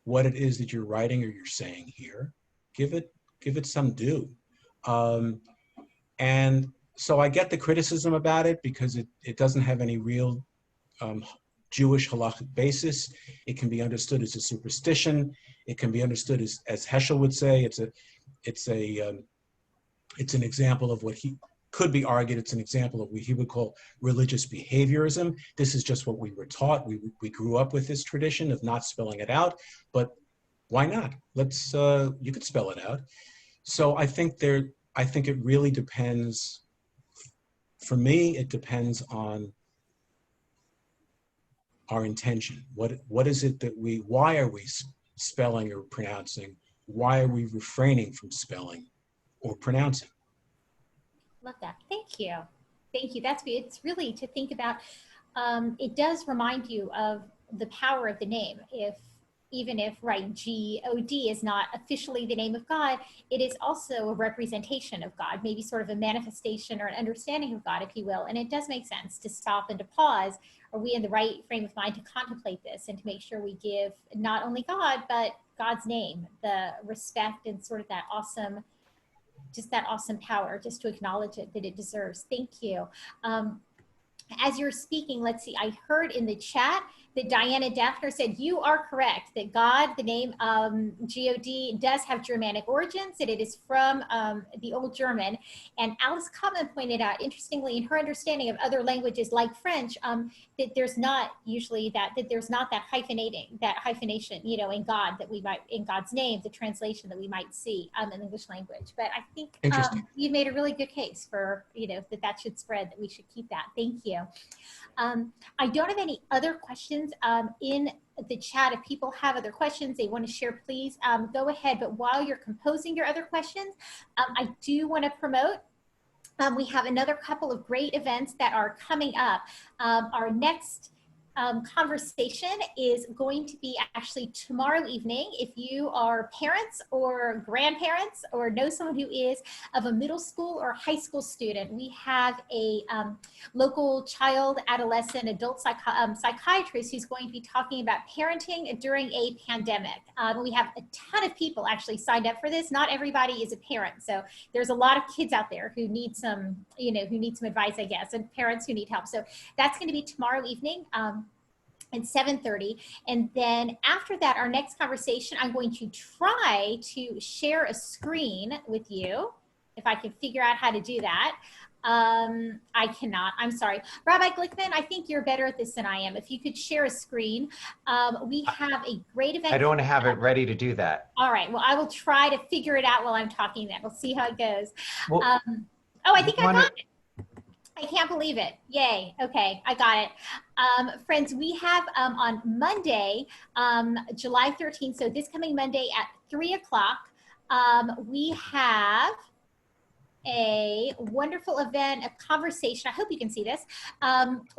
what it is that you're writing or you're saying here. Give it some due. And so I get the criticism about it because it doesn't have any real Jewish halachic basis. It can be understood as a superstition. It can be understood as Heschel would say, it's an example of what he could be argued. It's an example of what he would call religious behaviorism. This is just what we were taught. We grew up with this tradition of not spelling it out, but why not? Let's, you could spell it out. So I think it really depends. For me, it depends on our intention. What is it that why are we spelling or pronouncing? Why are we refraining from spelling or pronouncing? Love that. Thank you. Thank you. It's really to think about. It does remind you of the power of the name. Even if, right, G-O-D is not officially the name of God, it is also a representation of God, maybe sort of a manifestation or an understanding of God, if you will. And it does make sense to stop and to pause. Are we in the right frame of mind to contemplate this and to make sure we give not only God, but God's name, the respect and sort of that awesome power, just to acknowledge it, that it deserves. Thank you. As you're speaking, let's see, I heard in the chat that Diana Daphner said, you are correct, that God, the name G-O-D, does have Germanic origins, that it is from the Old German. And Alice Cotman pointed out, interestingly, in her understanding of other languages like French, that there's not usually that there's not that hyphenation, you know, in God, that we might, in God's name, the translation that we might see in the English language. But I think you've made a really good case for, you know, that should spread, that we should keep that. Thank you. I don't have any other questions in the chat. If people have other questions they want to share, please go ahead. But while you're composing your other questions, I do want to promote, we have another couple of great events that are coming up. Our next conversation is going to be actually tomorrow evening. If you are parents or grandparents or know someone who is of a middle school or high school student, we have a local child, adolescent, adult psychiatrist who's going to be talking about parenting during a pandemic. We have a ton of people actually signed up for this. Not everybody is a parent, so there's a lot of kids out there who need some, you know, who need some advice, I guess, and parents who need help. So that's going to be tomorrow evening. At 7:30. And then after that, our next conversation, I'm going to try to share a screen with you, if I can figure out how to do that. I cannot, I'm sorry. Rabbi Glickman, I think you're better at this than I am. If you could share a screen. We have a great event. I don't have it ready to do that. All right, well, I will try to figure it out while I'm talking then. We'll see how it goes. Well, I think I got it. I can't believe it. Yay. Okay, I got it. Friends, we have on Monday, July 13th, so this coming Monday at 3 o'clock, we have a wonderful event, a conversation. I hope you can see this.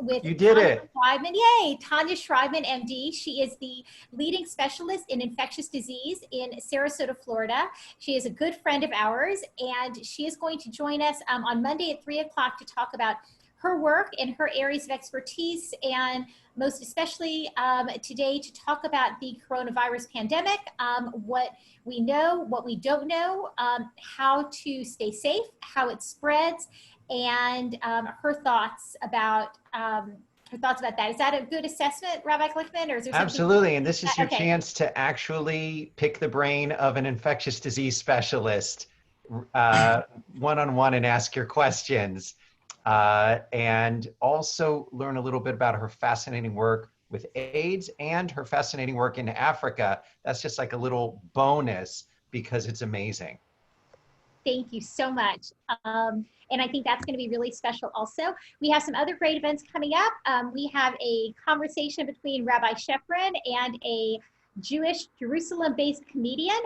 With you did Tanya it. Schreibman. Yay, Tanya Schreibman, MD. She is the leading specialist in infectious disease in Sarasota, Florida. She is a good friend of ours, and she is going to join us on Monday at 3 o'clock to talk about her work and her areas of expertise, and most especially today to talk about the coronavirus pandemic, what we know, what we don't know, how to stay safe, how it spreads, and her thoughts about that. Is that a good assessment, Rabbi Glickman, or is there something? Absolutely, and this is your chance to actually pick the brain of an infectious disease specialist one-on-one and ask your questions. And also learn a little bit about her fascinating work with AIDS and her fascinating work in Africa. That's just like a little bonus because it's amazing. Thank you so much. And I think that's going to be really special also. We have some other great events coming up. We have a conversation between Rabbi Shefrin and a Jewish Jerusalem-based comedian.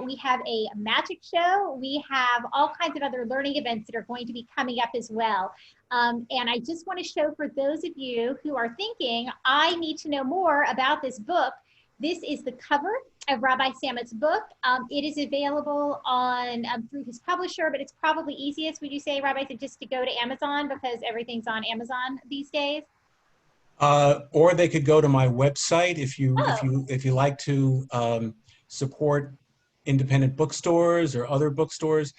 We have a magic show. We have all kinds of other learning events that are going to be coming up as well. And I just want to show for those of you who are thinking, I need to know more about this book. This is the cover of Rabbi Sameth's book. It is available on through his publisher, but it's probably easiest, would you say, Rabbi, just to go to Amazon because everything's on Amazon these days? Or they could go to my website if you like to support independent bookstores or other bookstores.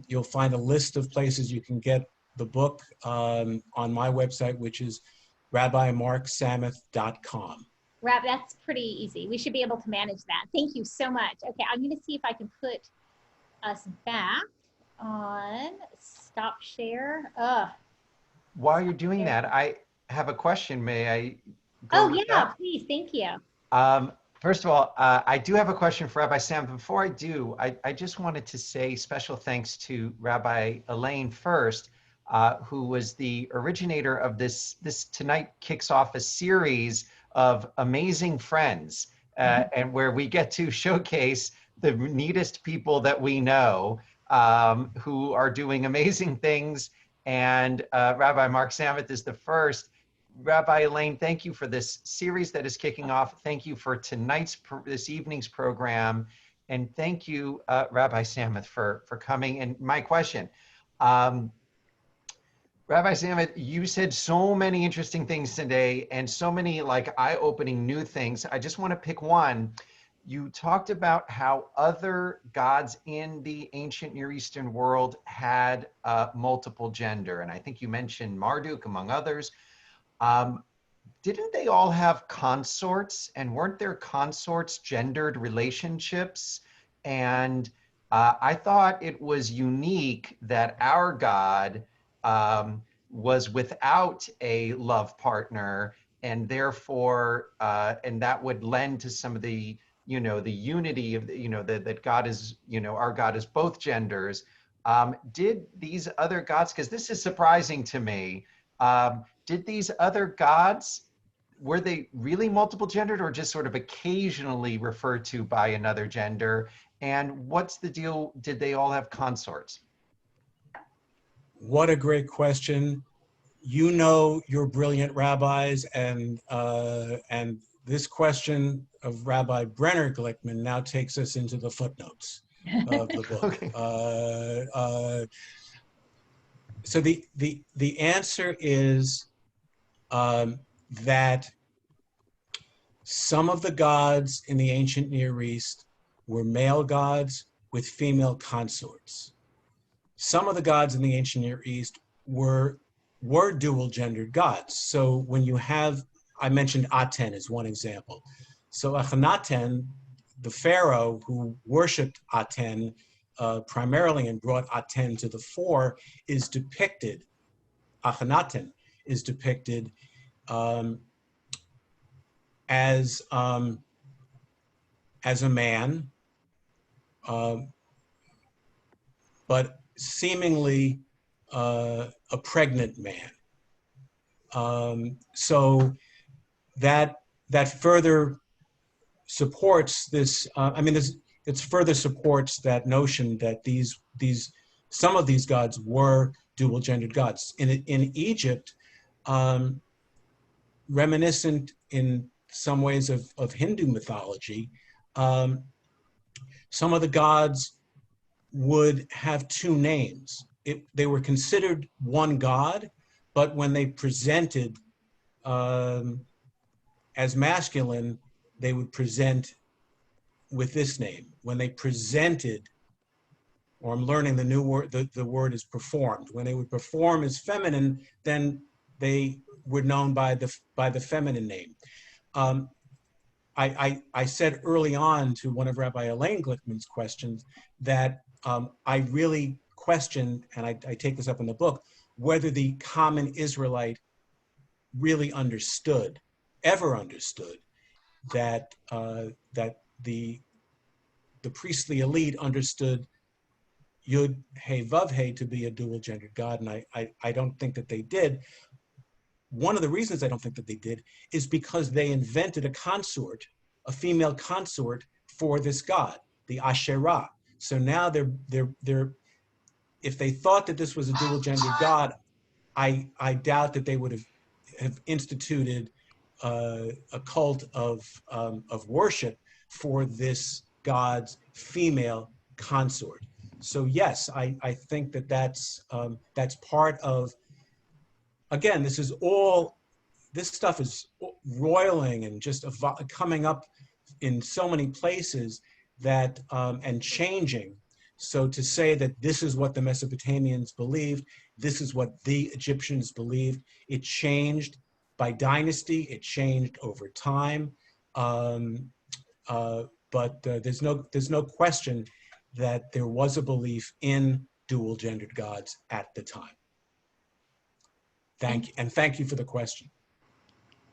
You'll find a list of places you can get the book on my website, which is rabbimarksameth.com. That's pretty easy. We should be able to manage that. Thank you so much. Okay, I'm going to see if I can put us back on stop share. While you're doing that, I have a question. May I go? Oh, yeah, that? please. Thank you. First of all, I do have a question for Rabbi Sam. Before I do, I just wanted to say special thanks to Rabbi Elaine first, who was the originator of this. This tonight kicks off a series of amazing friends, and where we get to showcase the neatest people that we know, who are doing amazing things. And Rabbi Mark Sameth is the first. Rabbi Elaine, thank you for this series that is kicking off. Thank you for this evening's program. And thank you, Rabbi Sameth, for coming. And my question, Rabbi Sameth, you said so many interesting things today and so many like eye-opening new things. I just want to pick one. You talked about how other gods in the ancient Near Eastern world had multiple gender. And I think you mentioned Marduk, among others. Didn't they all have consorts, and weren't their consorts gendered relationships? And I thought it was unique that our God was without a love partner, and therefore, and that would lend to some of the, the unity of, that God is, our God is both genders. Did these other gods, because this is surprising to me, did these other gods, were they really multiple gendered or just sort of occasionally referred to by another gender? And what's the deal? Did they all have consorts? What a great question. You know, you're brilliant rabbis, and this question of Rabbi Brenner Glickman now takes us into the footnotes of the book. Okay. So the answer is that some of the gods in the ancient Near East were male gods with female consorts. Some of the gods in the ancient Near East were dual-gendered gods. So when you have, I mentioned Aten as one example. So Akhenaten, the pharaoh who worshipped Aten primarily and brought Aten to the fore, is depicted, Akhenaten is depicted as a man, but seemingly a pregnant man. So that further supports this. It further supports that notion that some of these gods were dual-gendered gods. In Egypt, reminiscent in some ways of Hindu mythology, some of the gods would have two names. They were considered one god, but when they presented as masculine, they would present with this name. When they presented, or I'm learning the new word, the word is performed. When they would perform as feminine, then they were known by the feminine name. I said early on to one of Rabbi Elaine Glickman's questions that I really questioned, and I take this up in the book, whether the common Israelite really ever understood that the priestly elite understood Yud He Vav He to be a dual-gendered god, and I don't think that they did. One of the reasons I don't think that they did is because they invented a consort, a female consort for this god, the Asherah. So now they're if they thought that this was a dual-gendered god, I doubt that they would have instituted a cult of worship for this god's female consort. So yes, I think that that's part of. Again, this stuff is roiling and just coming up in so many places that, and changing. So to say that this is what the Mesopotamians believed, this is what the Egyptians believed, it changed by dynasty, it changed over time. But there's no question that there was a belief in dual gendered gods at the time. Thank you, and thank you for the question.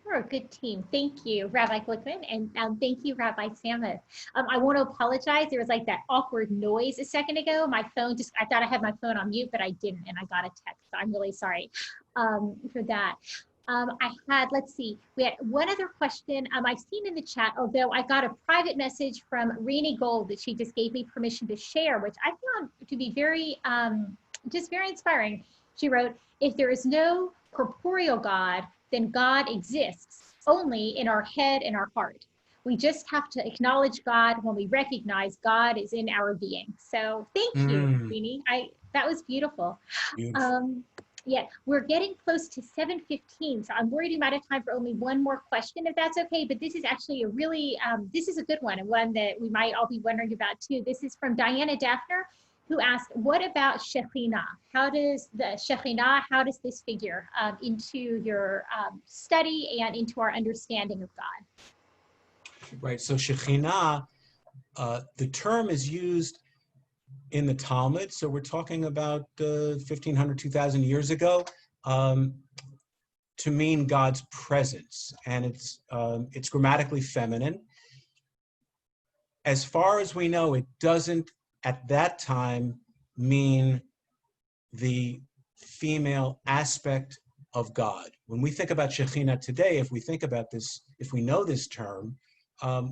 We're a good team. Thank you, Rabbi Glickman, and thank you, Rabbi Sameth. I want to apologize. There was like that awkward noise a second ago. My phone I thought I had my phone on mute, but I didn't, and I got a text. So I'm really sorry for that. Let's see, we had one other question I've seen in the chat, although I got a private message from Renee Gold that she just gave me permission to share, which I found to be very, just very inspiring. She wrote, if there is no corporeal God, then God exists only in our head and our heart. We just have to acknowledge God when we recognize God is in our being. So thank you, Renee. That was beautiful. Yeah, we're getting close to 7:15, so I'm worried we might have time for only one more question, if that's okay. But this is actually a really, this is a good one, and one that we might all be wondering about too. This is from Diana Daphner, who asked, what about Shekhinah? How does this figure into your study and into our understanding of God? Right, so Shekhinah, the term is used in the Talmud, so we're talking about 1,500, 2,000 years ago, to mean God's presence, and it's grammatically feminine. As far as we know, it doesn't, at that time, mean the female aspect of God. When we think about Shekhinah today, if we think about this, if we know this term,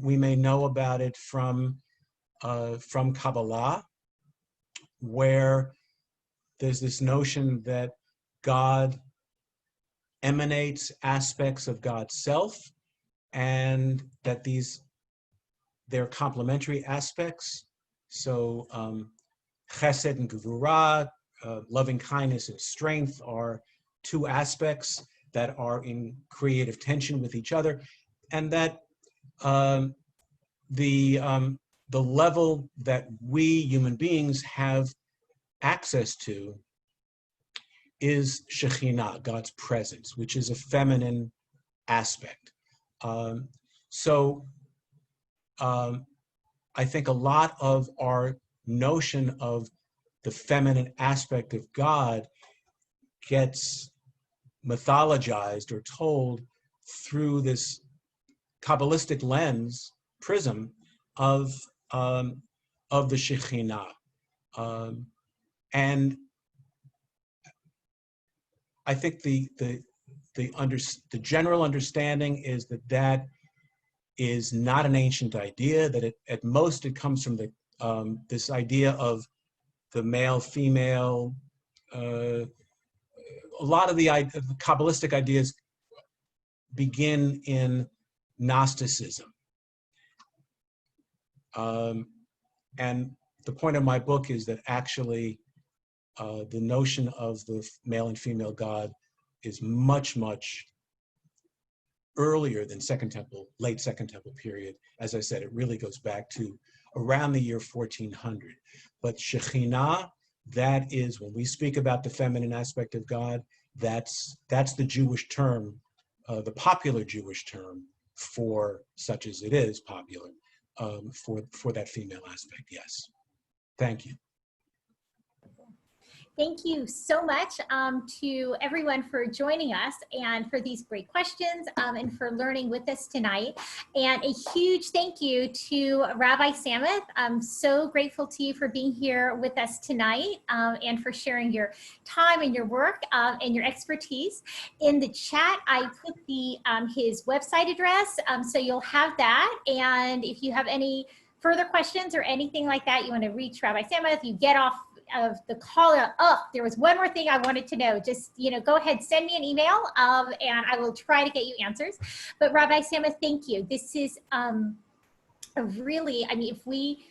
we may know about it from Kabbalah, where there's this notion that God emanates aspects of God's self, and that they're complementary aspects. So chesed and gevurah, loving kindness and strength, are two aspects that are in creative tension with each other, and that the level that we human beings have access to is Shekhinah, God's presence, which is a feminine aspect. I think a lot of our notion of the feminine aspect of God gets mythologized or told through this Kabbalistic lens, prism of the Shekhinah. And I think the general understanding is that is not an ancient idea, that at most it comes from this idea of the male-female. A lot of the Kabbalistic ideas begin in Gnosticism. And the point of my book is that actually the notion of the male and female God is much, much earlier than Second Temple, late Second Temple period. As I said, it really goes back to around the year 1400. But Shekhinah, that is, when we speak about the feminine aspect of God, that's the Jewish term, the popular Jewish term for, such as it is popular, for that female aspect, yes. Thank you. Thank you so much to everyone for joining us and for these great questions and for learning with us tonight. And a huge thank you to Rabbi Sameth. I'm so grateful to you for being here with us tonight and for sharing your time and your work and your expertise. In the chat, I put his website address, so you'll have that. And if you have any further questions or anything like that, you want to reach Rabbi Sameth, you get off of the call. There was one more thing I wanted to know. Just, go ahead, send me an email and I will try to get you answers. But Rabbi Sameth, thank you. This is a really, if we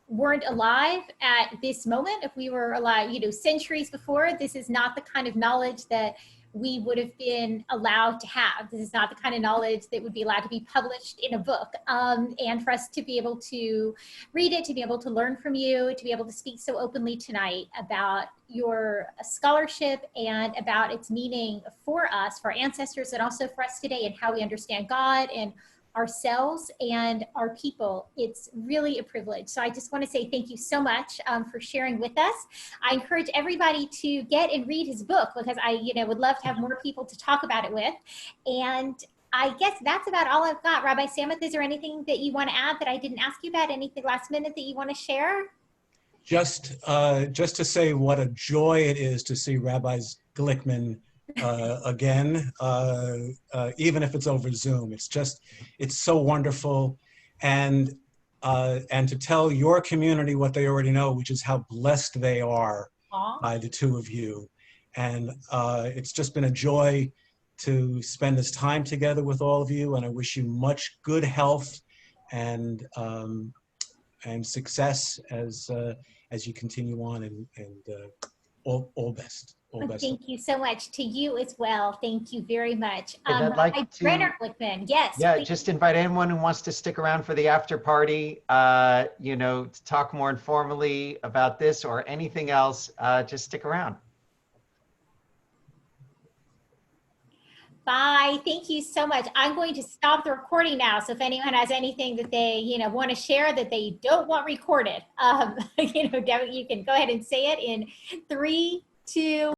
weren't alive at this moment, if we were alive, centuries before, this is not the kind of knowledge that we would have been allowed to have. This is not the kind of knowledge that would be allowed to be published in a book. And for us to be able to read it, to be able to learn from you, to be able to speak so openly tonight about your scholarship and about its meaning for us, for our ancestors, and also for us today, and how we understand God and ourselves and our people. It's really a privilege. So I just want to say thank you so much for sharing with us. I encourage everybody to get and read his book, because I would love to have more people to talk about it with. And I guess that's about all I've got. Rabbi Sameth, is there anything that you want to add that I didn't ask you about? Anything last minute that you want to share? Just to say what a joy it is to see Rabbis Glickman again, even if it's over Zoom. It's so wonderful. And to tell your community what they already know, which is how blessed they are by the two of you. And it's just been a joy to spend this time together with all of you. And I wish you much good health and success as you continue on, and all best. All best. Thank you so much. To you as well. Thank you very much. And I'd like to, Glickman, yes. Yeah, please. just invite anyone who wants to stick around for the after party, to talk more informally about this or anything else, just stick around. Bye. Thank you so much. I'm going to stop the recording now. So if anyone has anything that they, want to share that they don't want recorded, you can go ahead and say it in 3, 2,